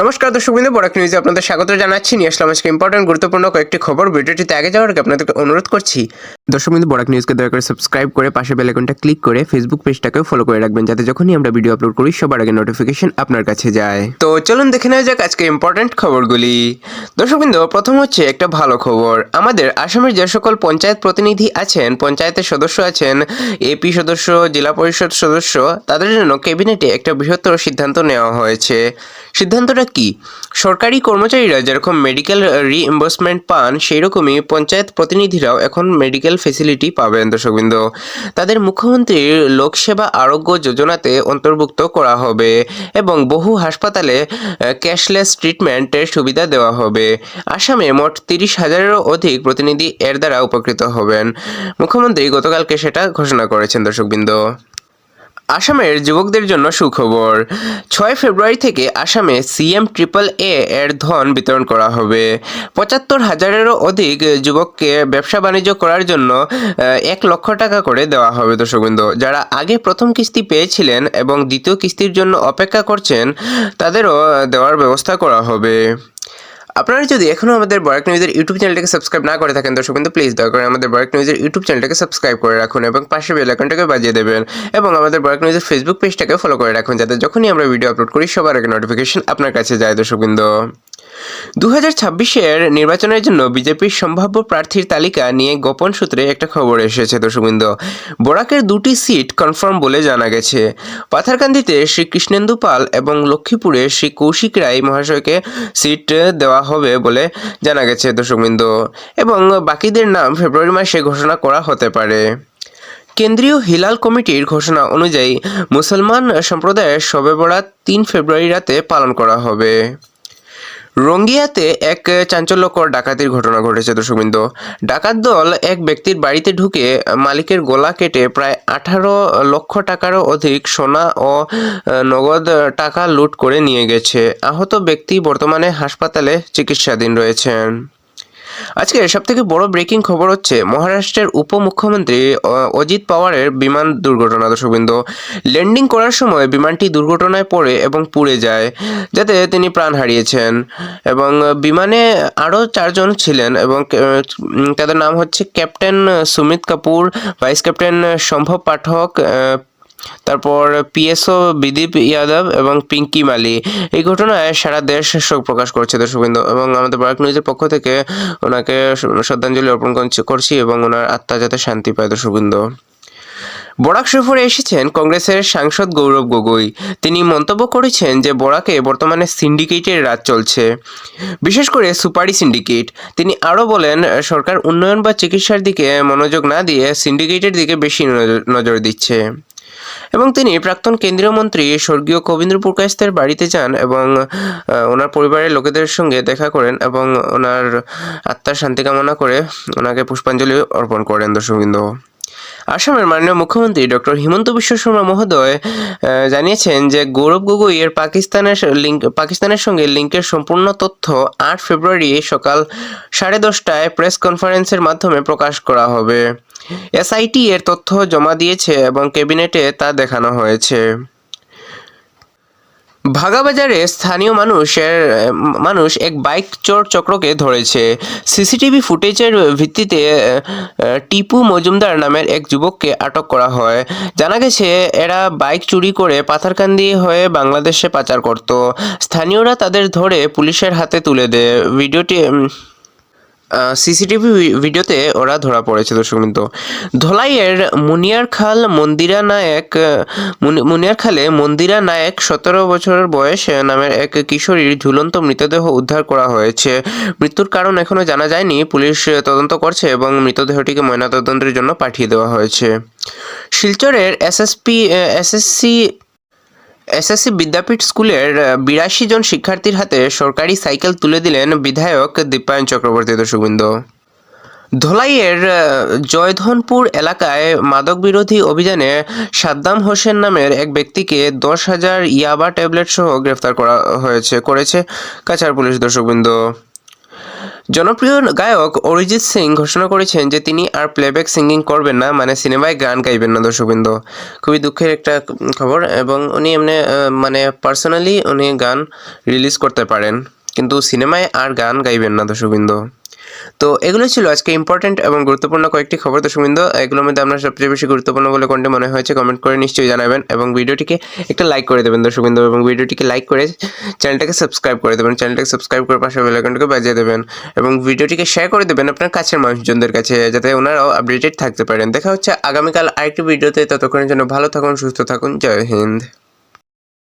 নমস্কার দর্শকবৃন্দ, বরাক নিউজে আপনাদের স্বাগত জানাচ্ছি। নিয়ে আসলাম আজকে ইম্পর্টেন্ট গুরুত্বপূর্ণ কয়েকটি খবর। ভিডিওটিতে আগে যাওয়ার আগে আপনাদেরকে অনুরোধ করছি দর্শকবৃন্দ, বরাক নিউজকে দয়া করে সাবস্ক্রাইব করে পাশে বেল আইকনটা ক্লিক করে ফেসবুক পেজটাকেও ফলো করে রাখবেন, যাতে যখনই আমরা ভিডিও আপলোড করি সবার আগে নোটিফিকেশন আপনার কাছে যায়। তো চলুন দেখে নেওয়া যাক আজকে ইম্পর্টেন্ট খবরগুলি। দর্শকবৃন্দ, প্রথম হচ্ছে একটা ভালো খবর। আমাদের আসামের যে সকল পঞ্চায়েত প্রতিনিধি আছেন, পঞ্চায়েতের সদস্য আছেন, এপি সদস্য, জেলা পরিষদ সদস্য, তাদের জন্য ক্যাবিনেটে একটা বৃহত্তর সিদ্ধান্ত নেওয়া হয়েছে। সিদ্ধান্তটা কি? সরকারি কর্মচারীরা যেরকম মেডিকেল রিইম্বার্সমেন্ট পান, সেই রকমই পঞ্চায়েত প্রতিনিধিরাও এখন মেডিকেল ফেসিলিটি পাবেন। দর্শকবৃন্দ, তাদের মুখ্যমন্ত্রীর লোকসেবা আরোগ্য যোজনাতে অন্তর্ভুক্ত করা হবে এবং বহু হাসপাতালে ক্যাশলেস ট্রিটমেন্টের সুবিধা দেওয়া হবে। আসামে মোট 30,000-এরও অধিক প্রতিনিধি এর দ্বারা উপকৃত হবেন। মুখ্যমন্ত্রী গতকালকে সেটা ঘোষণা করেছেন। দর্শকবৃন্দ, আসামের যুবকদের জন্য সুখবর। 6 ফেব্রুয়ারি থেকে আসামে CM-AAA এর ধন বিতরণ করা হবে। 75,000-এরও অধিক যুবককে ব্যবসা বাণিজ্য করার জন্য 1 লক্ষ টাকা করে দেওয়া হবে। দর্শকবৃন্দ, যারা আগে প্রথম কিস্তি পেয়েছিলেন এবং দ্বিতীয় কিস্তির জন্য অপেক্ষা করছেন, তাদেরও দেওয়ার ব্যবস্থা করা হবে। আপনারা যদি এখনও আমাদের বরাক নিউজের ইউটিউব চ্যানেলটাকে সাবস্ক্রাইব না করে থাকেন দর্শক, কিন্তু প্লিজ দয়া করে আমাদের বরাক নিউজের ইউটিউব চ্যানেলটাকে সাবস্ক্রাইব করে রাখুন এবং পাশে বেল আইকনটাকে বাজিয়ে দেবেন এবং আমাদের বরাক নিউজের ফেসবুক পেজটাকে ফলো করে রাখুন, যাতে যখনই আমরা ভিডিও আপলোড করি সবার আগে নোটিফিকেশন আপনার কাছে যায়। দর্শকবৃন্দ, 2026-এর নির্বাচনের জন্য বিজেপির সম্ভাব্য প্রার্থীর তালিকা নিয়ে গোপন সূত্রে একটা খবর এসেছে। দর্শকবৃন্দ, বরাকের 2টি সিট কনফার্ম বলে জানা গেছে। পাথারকান্দিতে শ্রী কৃষ্ণেন্দু পাল এবং লক্ষ্মীপুরে শ্রী কৌশিক রায় মহাশয়কে সিট দেওয়া হবে বলে জানা গেছে। দর্শকবৃন্দ, এবং বাকিদের নাম ফেব্রুয়ারি মাসে ঘোষণা করা হতে পারে। কেন্দ্রীয় হিলাল কমিটির ঘোষণা অনুযায়ী মুসলমান সম্প্রদায়ের শবে বরাত 3 ফেব্রুয়ারি রাতে পালন করা হবে। রঙ্গিয়াতে এক চাঞ্চল্যকর ডাকাতির ঘটনা ঘটেছে। দর্শকবৃন্দ, ডাকাত দল এক ব্যক্তির বাড়িতে ঢুকে মালিকের গলা কেটে প্রায় 18 লক্ষ টাকারও অধিক সোনা ও নগদ টাকা লুট করে নিয়ে গেছে। আহত ব্যক্তি বর্তমানে হাসপাতালে চিকিৎসাধীন রয়েছেন। আজকে সবথেকে বড় ব্রেকিং খবর হচ্ছে মহারাষ্ট্রের উপমুখ্যমন্ত্রী অজিত পাওয়ারের বিমান দুর্ঘটনা। দর্শকবৃন্দ, ল্যান্ডিং করার সময় বিমানটি দুর্ঘটনায় পড়ে এবং পুড়ে যায়, যাতে তিনি প্রাণ হারিয়েছেন। এবং বিমানে আরও 4 জন ছিলেন এবং তাদের নাম হচ্ছে captain Sumit Kapoor, vice captain সম্ভব পাঠক, তারপর PSO বিদীপ যাদব এবং পিঙ্কি মালি। এই ঘটনায় সারা দেশ শোক প্রকাশ করছে। দর্শকবৃন্দ, এবং আমাদের বরাক নিউজের পক্ষ থেকে ওনাকে শ্রদ্ধাঞ্জলি অর্পণ করছি এবং ওনার আত্মা যাতে শান্তি পায়। দর্শকবৃন্দ, বরাক সফরে এসেছেন কংগ্রেসের সাংসদ গৌরব গগৈ। তিনি মন্তব্য করেছেন যে বরাকে বর্তমানে সিন্ডিকেটের রাজ চলছে, বিশেষ করে সুপারি সিন্ডিকেট। তিনি আরও বলেন, সরকার উন্নয়ন বা চিকিৎসার দিকে মনোযোগ না দিয়ে সিন্ডিকেটের দিকে বেশি নজর দিচ্ছে। এবং তিনি প্রাক্তন কেন্দ্রীয় মন্ত্রী স্বর্গীয় কবীন্দ্র পুরকায়েস্তের বাড়িতে যান এবং ওনার পরিবারের লোকেদের সঙ্গে দেখা করেন এবং ওনার আত্মার শান্তি কামনা করে ওনাকে পুষ্পাঞ্জলি অর্পণ করেন। দর্শকবৃন্দ, আসামের মাননীয় মুখ্যমন্ত্রী ডক্টর হিমন্ত বিশ্ব শর্মা মহোদয় জানিয়েছেন যে গৌরব গগৈ এর পাকিস্তানের সঙ্গে লিঙ্কের সম্পূর্ণ তথ্য 8 ফেব্রুয়ারি সকাল 10:30টায় প্রেস কনফারেন্সের মাধ্যমে প্রকাশ করা হবে। SIT এর তথ্য জমা দিয়েছে এবং ক্যাবিনেটে তা দেখানো হয়েছে। ভাগাবাজারে স্থানীয় মানুষ এক বাইক চোর চক্রকে ধরেছে। সিসিটিভি ফুটেজের ভিত্তিতে টিপু মজুমদার নামের এক যুবককে আটক করা হয়। জানা গেছে এরা বাইক চুরি করে পাথারকান্দি হয়ে বাংলাদেশে পাচার করত। স্থানীয়রা তাদের ধরে পুলিশের হাতে তুলে দেয়। CCTV ভিডিওতে ওরা ধরা পড়েছে। দর্শকবৃন্দ, ধলাইয়ের মুনিয়ারখালে মন্দিরা নায়েক 17 বছর বয়স নামের এক কিশোরীর ঝুলন্ত মৃতদেহ উদ্ধার করা হয়েছে। মৃত্যুর কারণ এখনো জানা যায়নি। পুলিশ তদন্ত করছে এবং মৃতদেহটিকে ময়নাতদন্তের জন্য পাঠিয়ে দেওয়া হয়েছে। শিলচরের SSC বিদ্যাপীঠ স্কুলের 82 জন শিক্ষার্থীর হাতে সরকারি সাইকেল তুলে দিলেন বিধায়ক দীপায়ন চক্রবর্তী। দর্শকবৃন্দ, ধলাইয়ের জয়ধনপুর এলাকায় মাদক বিরোধী অভিযানে সাদ্দাম হোসেন নামের এক ব্যক্তিকে 10,000 ইয়াবা ট্যাবলেট সহ গ্রেফতার করেছে কাছাড় পুলিশ। দর্শকবৃন্দ, জনপ্রিয় গায়ক অরিজিৎ সিং ঘোষণা করেছেন যে তিনি আর প্লেব্যাক সিঙ্গিং করবেন না, মানে সিনেমায় গান গাইবেন না দর্শকবৃন্দ। খুবই দুঃখের একটা খবর, এবং উনি এমনি মানে পার্সোনালি উনি গান রিলিজ করতে পারেন, কিন্তু সিনেমায় আর গান গাইবেন না দর্শকবৃন্দ। তো এগুলো ছিল আজকে ইম্পর্টেন্ট এবং গুরুত্বপূর্ণ কয়েকটি খবর দর্শকবৃন্দ। এগুলোর মধ্যে আপনার সবচেয়ে বেশি গুরুত্বপূর্ণ বলে কোনটি মনে হয়েছে কমেন্ট করে নিশ্চয়ই জানাবেন, এবং ভিডিওটিকে একটা লাইক করে দেবেন দর্শকবৃন্দ, এবং ভিডিওটিকে লাইক করে চ্যানেলটাকে সাবস্ক্রাইব করে দেবেন, চ্যানেলটাকে সাবস্ক্রাইব করে পাশে বেল আইকনটাকে বাজিয়ে দেবেন, এবং ভিডিওটিকে শেয়ার করে দেবেন আপনার কাছের মানুষজনদের কাছে, যাতে ওনারাও আপডেটেড থাকতে পারেন। দেখা হচ্ছে আগামীকাল আরেকটি ভিডিওতে, ততক্ষণের জন্য ভালো থাকুন, সুস্থ থাকুন, জয় হিন্দ।